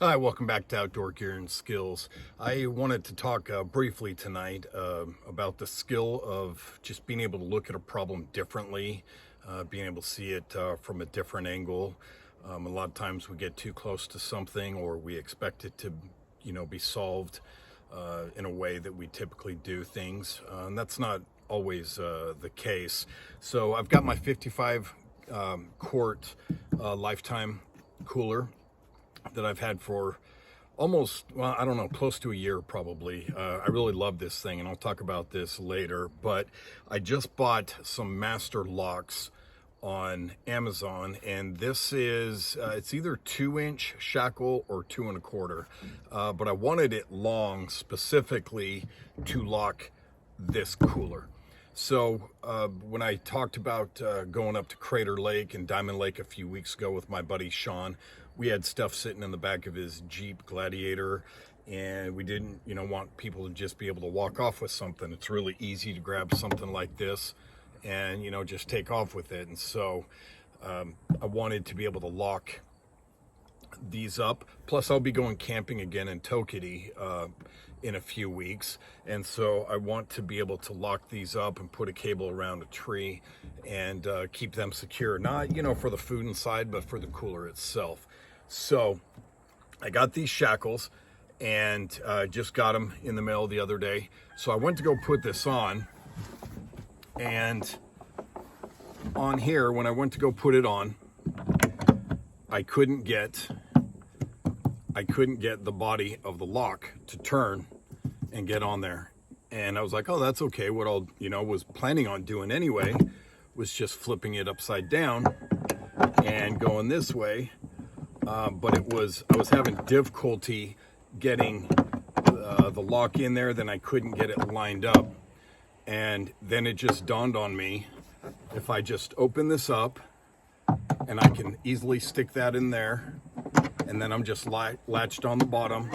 Hi, welcome back to Outdoor Gear and Skills. I wanted to talk briefly tonight about the skill of just being able to look at a problem differently, being able to see it from a different angle. A lot of times we get too close to something, or we expect it to, be solved in a way that we typically do things, and that's not always the case. So I've got my 55 quart lifetime cooler that I've had for almost, well, I don't know, close to a year probably. I really love this thing, and I'll talk about this later, but I just bought some master locks on Amazon, and this is, it's either 2-inch shackle or 2 1/4, but I wanted it long specifically to lock this cooler. So when I talked about going up to Crater Lake and Diamond Lake a few weeks ago with my buddy Sean, we had stuff sitting in the back of his Jeep Gladiator, and we didn't, want people to just be able to walk off with something. It's really easy to grab something like this and, just take off with it. And so I wanted to be able to lock these up. Plus, I'll be going camping again in Toketee in a few weeks, and so I want to be able to lock these up and put a cable around a tree and keep them secure, not for the food inside, but for the cooler itself. So I got these shackles and just got them in the mail the other day. So I went to go put this on, and on here, when I went to go put it on, I couldn't get the body of the lock to turn and get on there. And I was like, oh, that's okay. What I'll, was planning on doing anyway was just flipping it upside down and going this way. But I was having difficulty getting the lock in there. Then I couldn't get it lined up. And then it just dawned on me, if I just open this up and I can easily stick that in there, and then I'm just latched on the bottom,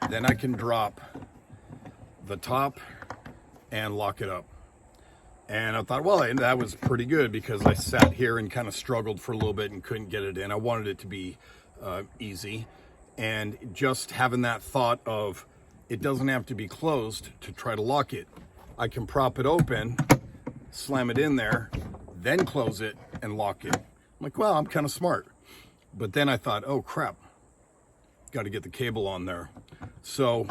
then I can drop the top and lock it up. And I thought, well, that was pretty good, because I sat here and kind of struggled for a little bit and couldn't get it in. I wanted it to be easy. And just having that thought of, it doesn't have to be closed to try to lock it. I can prop it open, slam it in there, then close it and lock it. I'm like, well, I'm kind of smart. But then I thought, oh crap, got to get the cable on there. So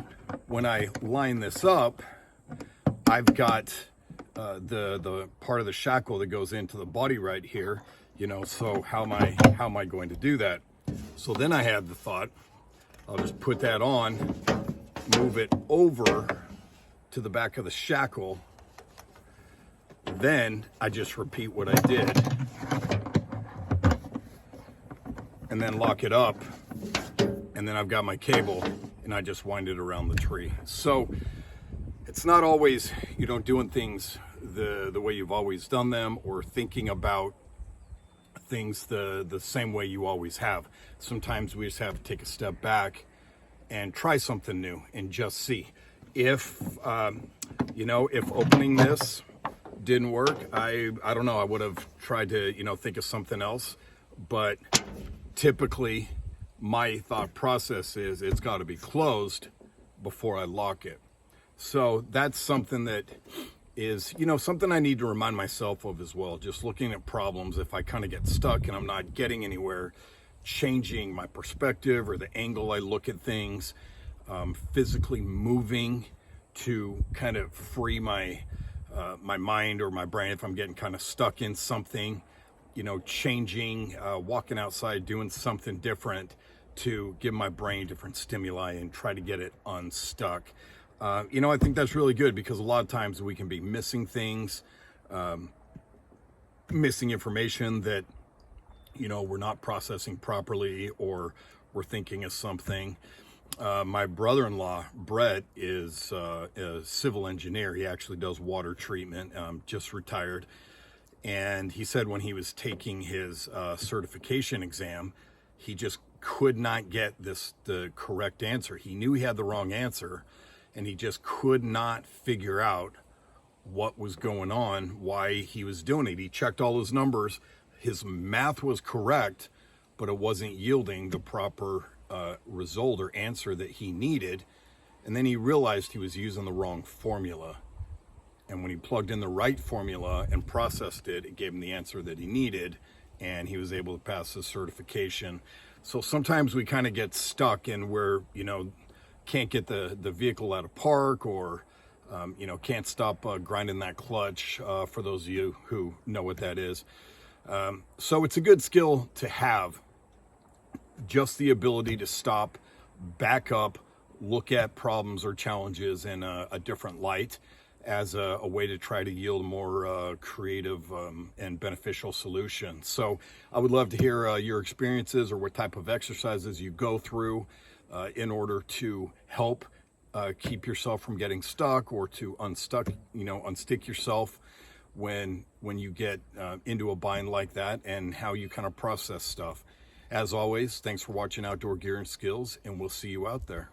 when I line this up, I've got the part of the shackle that goes into the body right here, so how am I going to do that? So then I had the thought, I'll just put that on, move it over to the back of the shackle. Then I just repeat what I did, and then lock it up, and then I've got my cable, and I just wind it around the tree. So it's not always, doing things the way you've always done them, or thinking about things the same way you always have. Sometimes we just have to take a step back and try something new and just see. If opening this didn't work, I don't know, I would have tried to, think of something else. But typically my thought process is, it's got to be closed before I lock it. So that's something that is, something I need to remind myself of as well. Just looking at problems, if I kind of get stuck and I'm not getting anywhere, changing my perspective or the angle I look at things, physically moving to kind of free my mind or my brain if I'm getting kind of stuck in something, changing, walking outside, doing something different to give my brain different stimuli and try to get it unstuck. I think that's really good, because a lot of times we can be missing things, missing information that, we're not processing properly, or we're thinking of something. My brother-in-law, Brett, is a civil engineer. He actually does water treatment, just retired. And he said when he was taking his certification exam, he just could not get the correct answer. He knew he had the wrong answer, and he just could not figure out what was going on, why he was doing it. He checked all his numbers. His math was correct, but it wasn't yielding the proper result or answer that he needed. And then he realized he was using the wrong formula. And when he plugged in the right formula and processed it, it gave him the answer that he needed, and he was able to pass the certification. So sometimes we kind of get stuck in where, can't get the vehicle out of park, or, can't stop grinding that clutch, for those of you who know what that is. So it's a good skill to have, just the ability to stop, back up, look at problems or challenges in a different light, as a way to try to yield a more creative and beneficial solution. So I would love to hear your experiences, or what type of exercises you go through in order to help keep yourself from getting stuck, or to unstick yourself when you get into a bind like that, and how you kind of process stuff. As always, thanks for watching Outdoor Gear and Skills, and we'll see you out there.